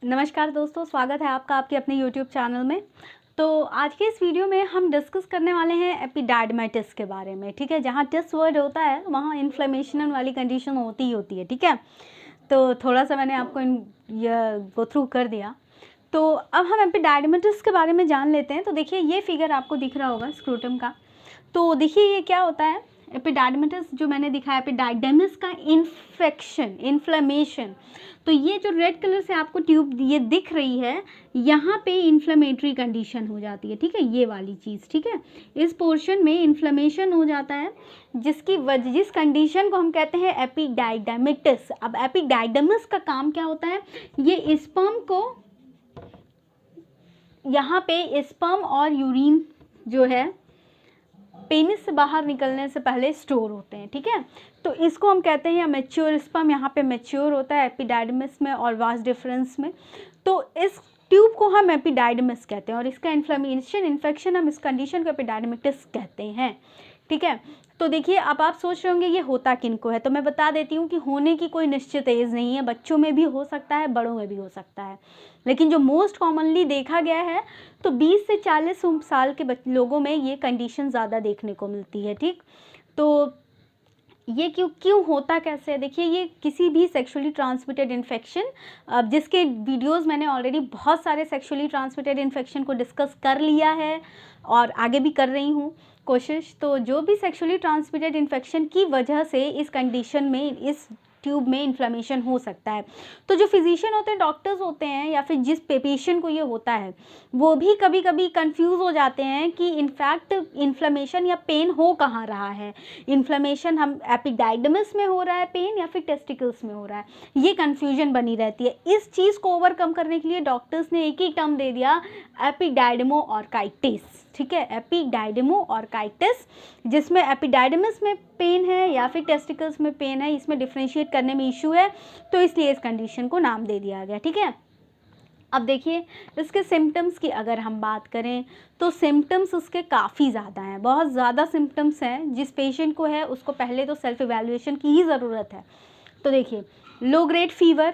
नमस्कार दोस्तों, स्वागत है आपका आपके अपने यूट्यूब चैनल में। तो आज के इस वीडियो में हम डिस्कस करने वाले हैं एपिडायडिमाइटिस के बारे में। ठीक है, जहाँ टिस वर्ड होता है वहाँ इन्फ्लेमेशन वाली कंडीशन होती ही होती है। ठीक है, तो थोड़ा सा मैंने आपको गो थ्रू कर दिया। तो अब हम एपिडायडिमाइटिस के बारे में जान लेते हैं। तो देखिए, ये फिगर आपको दिख रहा होगा स्क्रूटम का। तो देखिए ये क्या होता है, एपिडायडिमाइटिस जो मैंने दिखाया, एपिडायडिमिस का इन्फेक्शन, इन्फ्लेमेशन। तो ये जो रेड कलर से आपको ट्यूब ये दिख रही है, यहाँ पे इन्फ्लेमेटरी कंडीशन हो जाती है। ठीक है, ये वाली चीज़। ठीक है, इस पोर्शन में इन्फ्लेमेशन हो जाता है, जिस कंडीशन को हम कहते हैं एपिडायडिमाइटिस। अब एपिडायडिमिस का काम क्या होता है, ये स्पर्म को, यहाँ पे स्पर्म और यूरिन जो है पेनिस से बाहर निकलने से पहले स्टोर होते हैं। ठीक है, तो इसको हम कहते हैं मैच्योर स्पर्म, यहाँ पे मैच्योर होता है एपिडायडिमिस में और वास डिफरेंस में। तो इस ट्यूब को हम एपिडायडिमिस कहते हैं और इसका इन्फ्लेमेशन, इन्फेक्शन, हम इस कंडीशन को एपिडायडिमाइटिस कहते हैं। ठीक है, तो देखिए अब आप सोच रहे होंगे ये होता किनको है, तो मैं बता देती हूँ कि होने की कोई निश्चित एज नहीं है। बच्चों में भी हो सकता है, बड़ों में भी हो सकता है, लेकिन जो मोस्ट कॉमनली देखा गया है तो 20 से 40 साल के लोगों में ये कंडीशन ज़्यादा देखने को मिलती है। ठीक, तो ये क्यों होता कैसे है, देखिए ये किसी भी सेक्सुअली ट्रांसमिटेड इन्फेक्शन, जिसके वीडियोस मैंने ऑलरेडी बहुत सारे सेक्सुअली ट्रांसमिटेड इन्फेक्शन को डिस्कस कर लिया है और आगे भी कर रही हूँ कोशिश। तो जो भी सेक्सुअली ट्रांसमिटेड इन्फेक्शन की वजह से इस कंडीशन में, इस ट्यूब में इन्फ्लेमेशन हो सकता है। तो जो फिजिशियन होते हैं, डॉक्टर्स होते हैं, या फिर जिस पेशेंट को ये होता है, वो भी कभी कभी कंफ्यूज हो जाते हैं कि इनफैक्ट इन्फ्लेमेशन या पेन हो कहाँ रहा है। इन्फ्लेमेशन हम एपिडायडिमिस में हो रहा है पेन, या फिर टेस्टिकल्स में हो रहा है, ये कन्फ्यूजन बनी रहती है। इस चीज़ को ओवरकम करने के लिए डॉक्टर्स ने एक ही टर्म दे दिया, एपिडायडिमोऑर्काइटिस। ठीक है, एपिडायडिमोऑर्काइटिस, जिसमें एपिडायडिमिस में पेन है या फिर टेस्टिकल्स में पेन है, इसमें डिफ्रेंशिएट करने में इशू है, तो इसलिए इस कंडीशन को नाम दे दिया गया। ठीक है, अब देखिए इसके सिम्टम्स की अगर हम बात करें तो सिम्टम्स उसके काफ़ी ज़्यादा हैं, बहुत ज़्यादा सिम्टम्स हैं। जिस पेशेंट को है उसको पहले तो सेल्फ इवैल्यूएशन की ही ज़रूरत है। तो देखिए, लो ग्रेड फीवर,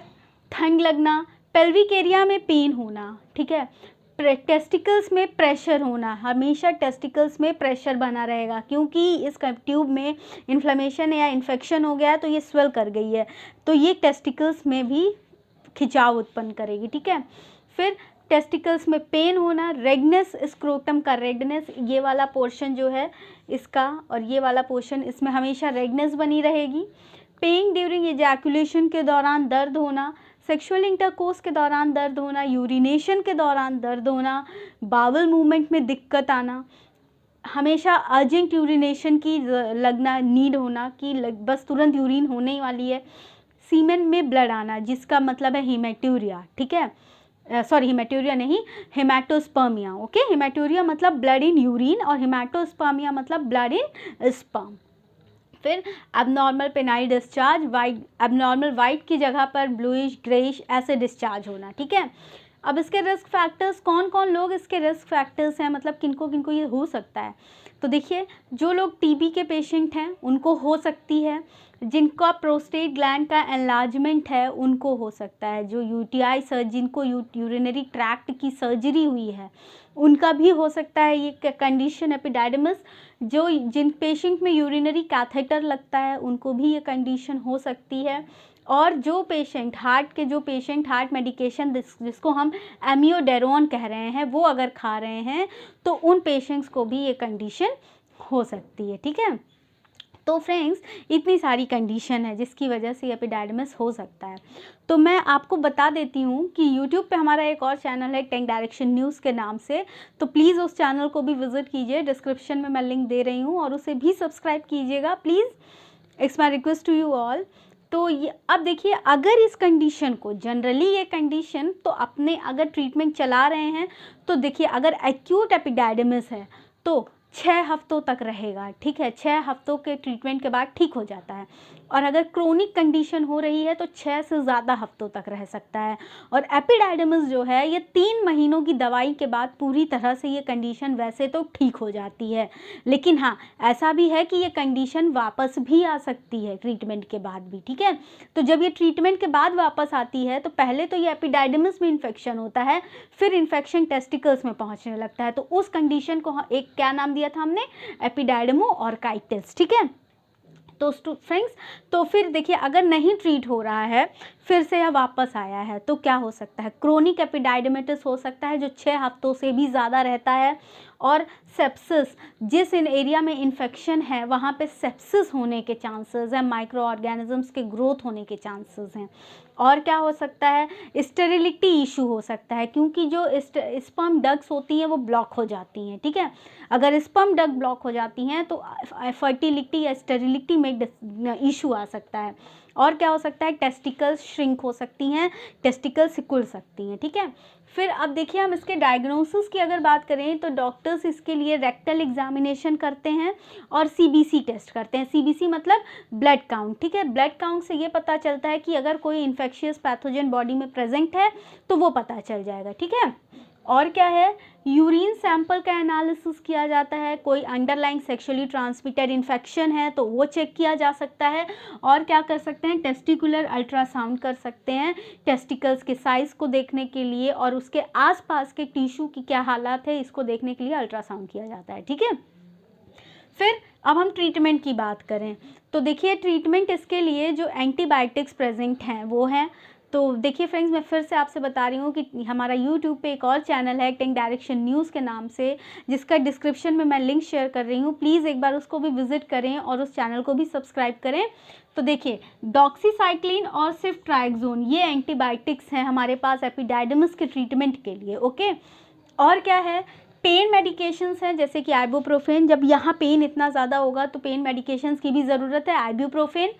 ठंड लगना, पेल्विक एरिया में पेन होना, ठीक है, टेस्टिकल्स में प्रेशर होना, हमेशा टेस्टिकल्स में प्रेशर बना रहेगा क्योंकि इस ट्यूब में इन्फ्लेमेशन या इन्फेक्शन हो गया है, तो ये स्वेल कर गई है, तो ये टेस्टिकल्स में भी खिंचाव उत्पन्न करेगी। ठीक है, फिर टेस्टिकल्स में पेन होना, रेडनेस, स्क्रोटम का रेडनेस, ये वाला पोर्शन जो है इसका और ये वाला पोर्शन, इसमें हमेशा रेडनेस बनी रहेगी। पेन ड्यूरिंग एजैकुलेशन के दौरान दर्द होना, सेक्सुअल इंटरकोर्स के दौरान दर्द होना, यूरिनेशन के दौरान दर्द होना, बावल मूवमेंट में दिक्कत आना, हमेशा अर्जेंट यूरिनेशन की लगना, नीड होना कि बस तुरंत यूरिन होने ही वाली है, सीमेन में ब्लड आना, जिसका मतलब है हीमेटूरिया। ठीक है, सॉरी हीमेटूरिया नहीं, हेमाटोस्पर्मिया। ओके, हीमेटूरिया मतलब ब्लड इन यूरिन और हेमाटोस्पर्मिया मतलब ब्लड इन स्पर्म। फिर abnormal penile discharge, white, abnormal white की जगह पर ब्लूइश ग्रेइश ऐसे डिस्चार्ज होना। ठीक है, अब इसके रिस्क फैक्टर्स, कौन कौन लोग इसके रिस्क फैक्टर्स हैं, मतलब किनको किनको ये हो सकता है। तो देखिए, जो लोग टीबी के पेशेंट हैं उनको हो सकती है, जिनका प्रोस्टेट ग्लैंड का एनलार्जमेंट है उनको हो सकता है, जो यूटीआई जिनको यूरिनरी ट्रैक्ट की सर्जरी हुई है उनका भी हो सकता है ये कंडीशन एपिडायडिमिस। जिन पेशेंट में यूरिनरी कैथेटर लगता है उनको भी ये कंडीशन हो सकती है। और जो पेशेंट हार्ट मेडिकेशन जिसको हम एमियोडेरोन कह रहे हैं, वो अगर खा रहे हैं तो उन पेशेंट्स को भी ये कंडीशन हो सकती है। ठीक है, तो फ्रेंड्स इतनी सारी कंडीशन है जिसकी वजह से एपिडायडिमिस हो सकता है। तो मैं आपको बता देती हूँ कि यूट्यूब पे हमारा एक और चैनल है टेक डायरेक्शन न्यूज़ के नाम से, तो प्लीज़ उस चैनल को भी विज़िट कीजिए, डिस्क्रिप्शन में मैं लिंक दे रही हूँ और उसे भी सब्सक्राइब कीजिएगा please, it's my request to you all. तो ये अब देखिए, अगर इस कंडीशन को, जनरली ये कंडीशन तो अपने अगर ट्रीटमेंट चला रहे हैं तो देखिए, अगर एक्यूट एपिडायडिमिस है तो 6 हफ्तों तक रहेगा, ठीक है। 6 हफ्तों के ट्रीटमेंट के बाद ठीक हो जाता है। और अगर क्रोनिक कंडीशन हो रही है तो 6 से ज़्यादा हफ्तों तक रह सकता है। और एपिडाइडमिस जो है ये 3 महीनों की दवाई के बाद पूरी तरह से ये कंडीशन वैसे तो ठीक हो जाती है, लेकिन हाँ ऐसा भी है कि ये कंडीशन वापस भी आ सकती है ट्रीटमेंट के बाद भी, ठीक है। तो जब ये ट्रीटमेंट के बाद वापस आती है तो पहले तो ये एपिडाइडमिस में इन्फेक्शन होता है, फिर इन्फेक्शन टेस्टिकल्स में पहुंचने लगता है। तो उस कंडीशन को एक क्या नाम दिया था हमने, एपिडाइडमोऑर्काइटिस, ठीक है। तो फ्रेंड्स, तो फिर देखिए अगर नहीं ट्रीट हो रहा है, फिर से यह वापस आया है, तो क्या हो सकता है, क्रोनिक एपिडाइडमिटिस हो सकता है जो 6 हफ्तों से भी ज़्यादा रहता है। और सेप्सिस, जिस एरिया में इन्फेक्शन है वहाँ पे सेप्सिस होने के चांसेस हैं, माइक्रो ऑर्गेनिजम्स के ग्रोथ होने के चांसेस हैं। और क्या हो सकता है, स्टेरिलिटी इशू हो सकता है, क्योंकि जो स्पर्म डक्स होती हैं वो ब्लॉक हो जाती हैं, ठीक है। अगर स्पर्म डक ब्लॉक हो जाती हैं तो फर्टिलिटी या स्टेरिलिटी में इशू आ सकता है। और क्या हो सकता है, टेस्टिकल्स श्रिंक हो सकती हैं, टेस्टिकल्स सिकुड़ सकती हैं, ठीक है। फिर अब देखिए हम इसके डायग्नोसिस की अगर बात करें तो डॉक्टर्स इसके लिए रेक्टल एग्जामिनेशन करते हैं और सीबीसी टेस्ट करते हैं। सीबीसी मतलब ब्लड काउंट, ठीक है। ब्लड काउंट से ये पता चलता है कि अगर कोई इन्फेक्शियस पैथोजन बॉडी में प्रेजेंट है तो वो पता चल जाएगा, ठीक है। और क्या है, यूरिन सैंपल का एनालिसिस किया जाता है, कोई अंडरलाइंग सेक्सुअली ट्रांसमिटेड इन्फेक्शन है तो वो चेक किया जा सकता है। और क्या कर सकते हैं, टेस्टिकुलर अल्ट्रासाउंड कर सकते हैं टेस्टिकल्स के साइज़ को देखने के लिए, और उसके आसपास के टिश्यू की क्या हालत है इसको देखने के लिए अल्ट्रासाउंड किया जाता है, ठीक है। फिर अब हम ट्रीटमेंट की बात करें तो देखिए ट्रीटमेंट इसके लिए जो एंटीबायोटिक्स प्रेजेंट हैं वो हैं। तो देखिए फ्रेंड्स, मैं फिर से आपसे बता रही हूँ कि हमारा यूट्यूब पे एक और चैनल है टेंक डायरेक्शन न्यूज़ के नाम से, जिसका डिस्क्रिप्शन में मैं लिंक शेयर कर रही हूँ, प्लीज़ एक बार उसको भी विजिट करें और उस चैनल को भी सब्सक्राइब करें। तो देखिए डॉक्सीसाइक्लिन और सिफ्ट्राइक्सोन ये एंटीबायोटिक्स हैं हमारे पास एपिडाइडमिस के ट्रीटमेंट के लिए, ओके। और क्या है, पेन मेडिकेशंस हैं जैसे कि आइबुप्रोफेन, जब यहाँ पेन इतना ज़्यादा होगा तो पेन मेडिकेशंस की भी ज़रूरत है, आइबुप्रोफेन।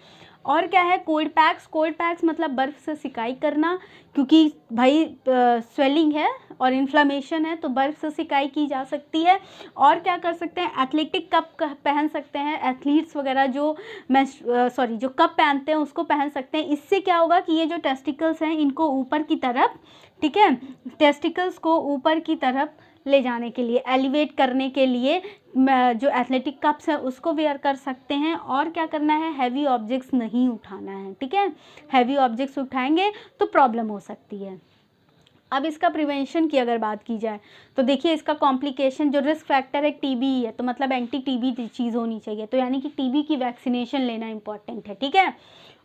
और क्या है, कोल्ड पैक्स मतलब बर्फ़ से सिकाई करना, क्योंकि भाई स्वेलिंग है और इन्फ्लामेशन है तो बर्फ़ से सिकाई की जा सकती है। और क्या कर सकते हैं, एथलेटिक कप पहन सकते हैं, एथलीट्स वगैरह जो जो कप पहनते हैं उसको पहन सकते हैं। इससे क्या होगा कि ये जो टेस्टिकल्स हैं इनको ऊपर की तरफ, ठीक है, टेस्टिकल्स को ऊपर की तरफ ले जाने के लिए, एलिवेट करने के लिए जो एथलेटिक कप्स है उसको वेयर कर सकते हैं। और क्या करना है, हैवी ऑब्जेक्ट्स नहीं उठाना है, ठीक है। हैवी ऑब्जेक्ट्स उठाएंगे तो प्रॉब्लम हो सकती है। अब इसका प्रिवेंशन की अगर बात की जाए तो देखिए इसका कॉम्प्लिकेशन जो रिस्क फैक्टर है टीबी है, तो मतलब एंटी टीबी चीज़ होनी चाहिए, तो यानी कि टीबी की वैक्सीनेशन लेना इंपॉर्टेंट है, ठीक है।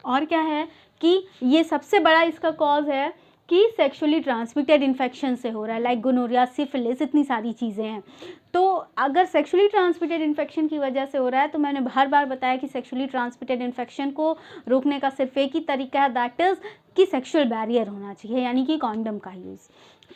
और क्या है कि ये सबसे बड़ा इसका कॉज है कि सेक्सुअली ट्रांसमिटेड इन्फेक्शन से हो रहा है, लाइक गोनोरिया, सिफिलिस, इतनी सारी चीज़ें हैं। तो अगर सेक्सुअली ट्रांसमिटेड इन्फेक्शन की वजह से हो रहा है तो मैंने हर बार बताया कि सेक्सुअली ट्रांसमिटेड इन्फेक्शन को रोकने का सिर्फ एक ही तरीका है, दैट इज़ कि सेक्सुअल बैरियर होना चाहिए, यानी कि कॉन्डम का यूज़।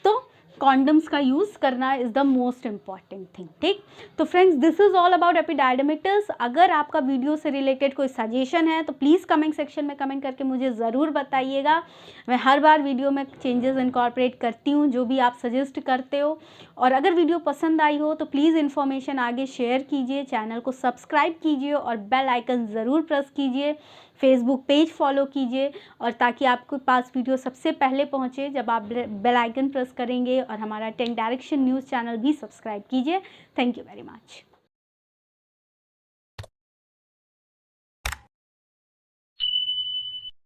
तो कॉन्डम्स का यूज़ करना is the most important thing, ठीक। तो friends, this is all about epididymitis. अगर आपका वीडियो से रिलेटेड कोई सजेशन है तो प्लीज़ कमेंट सेक्शन में कमेंट करके मुझे ज़रूर बताइएगा। मैं हर बार वीडियो में चेंजेस इनकॉर्पोरेट करती हूँ जो भी आप सजेस्ट करते हो। और अगर वीडियो पसंद आई हो तो प्लीज़ इन्फॉर्मेशन आगे शेयर कीजिए, चैनल को सब्सक्राइब कीजिए और बेल आइकन ज़रूर प्रेस कीजिए। फेसबुक पेज फॉलो कीजिए और ताकि आपके पास वीडियो सबसे पहले पहुंचे जब आप बेल आइकन प्रेस करेंगे। और हमारा टेंक डायरेक्शन न्यूज़ चैनल भी सब्सक्राइब कीजिए। Thank you very much.